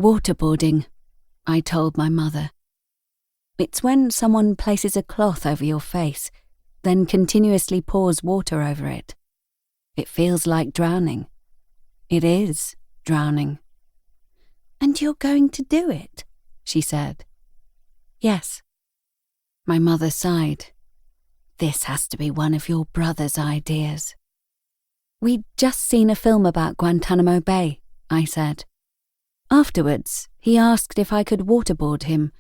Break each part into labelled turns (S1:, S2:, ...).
S1: Waterboarding, I told my mother. It's when someone places a cloth over your face, then continuously pours water over it. It feels like drowning. It is drowning. And you're going to do it, she said. Yes. My mother sighed. This has to be one of your brother's ideas. We'd just seen a film about Guantanamo Bay, I said. Afterwards, he asked if I could waterboard him.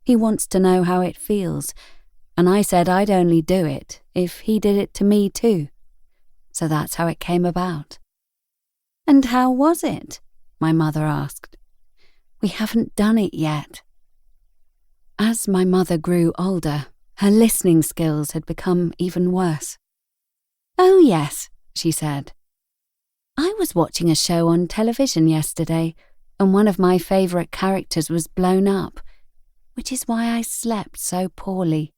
S1: He wants to know how it feels, and I said I'd only do it if he did it to me too. So that's how it came about. And how was it? My mother asked. We haven't done it yet. As my mother grew older, her listening skills had become even worse. Oh yes, she said. I was watching a show on television yesterday, and one of my favourite characters was blown up, which is why I slept so poorly.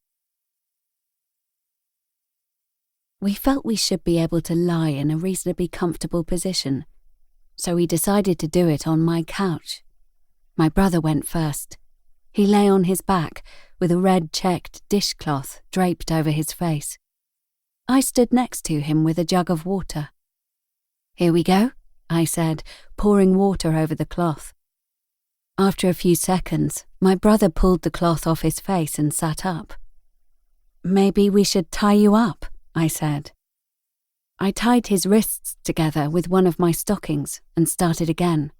S1: We felt we should be able to lie in a reasonably comfortable position, so we decided to do it on my couch. My brother went first. He lay on his back, with a red checked dishcloth draped over his face. I stood next to him with a jug of water. Here we go, I said, pouring water over the cloth. After a few seconds, my brother pulled the cloth off his face and sat up. Maybe we should tie you up, I said. I tied his wrists together with one of my stockings and started again.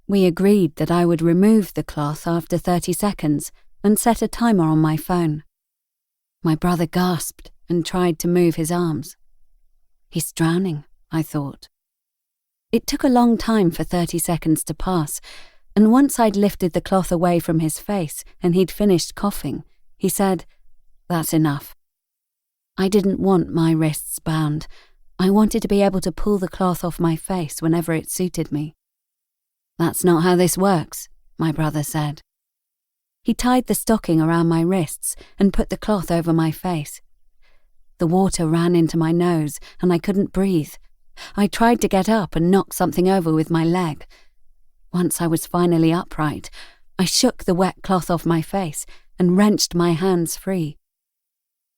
S1: We agreed that I would remove the cloth after 30 seconds and set a timer on my phone. My brother gasped and tried to move his arms. He's drowning, I thought. It took a long time for 30 seconds to pass, and once I'd lifted the cloth away from his face and he'd finished coughing, he said, "That's enough." I didn't want my wrists bound. I wanted to be able to pull the cloth off my face whenever it suited me. "That's not how this works," my brother said. He tied the stocking around my wrists and put the cloth over my face. The water ran into my nose and I couldn't breathe. I tried to get up and knock something over with my leg. Once I was finally upright, I shook the wet cloth off my face and wrenched my hands free.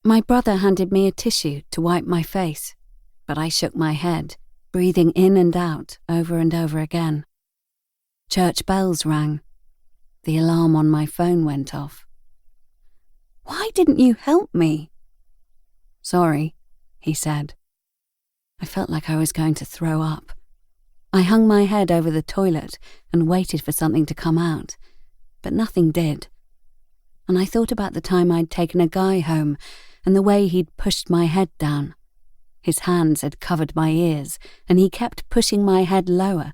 S1: My brother handed me a tissue to wipe my face, but I shook my head, breathing in and out over and over again. Church bells rang. The alarm on my phone went off. "Why didn't you help me?" "Sorry," he said. I felt like I was going to throw up. I hung my head over the toilet and waited for something to come out, but nothing did. And I thought about the time I'd taken a guy home and the way he'd pushed my head down. His hands had covered my ears and he kept pushing my head lower.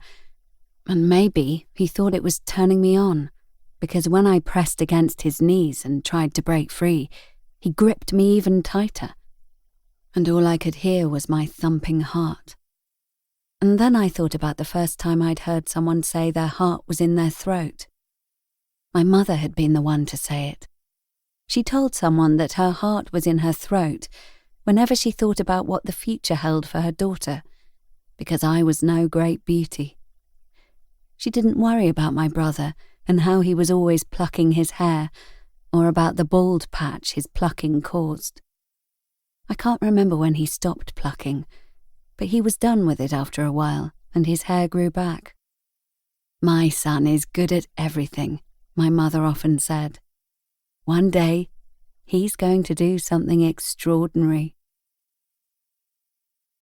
S1: And maybe he thought it was turning me on, because when I pressed against his knees and tried to break free, he gripped me even tighter. And all I could hear was my thumping heart. And then I thought about the first time I'd heard someone say their heart was in their throat. My mother had been the one to say it. She told someone that her heart was in her throat whenever she thought about what the future held for her daughter, because I was no great beauty. She didn't worry about my brother and how he was always plucking his hair, or about the bald patch his plucking caused. I can't remember when he stopped plucking, but he was done with it after a while, and his hair grew back. "My son is good at everything," my mother often said. "One day, he's going to do something extraordinary."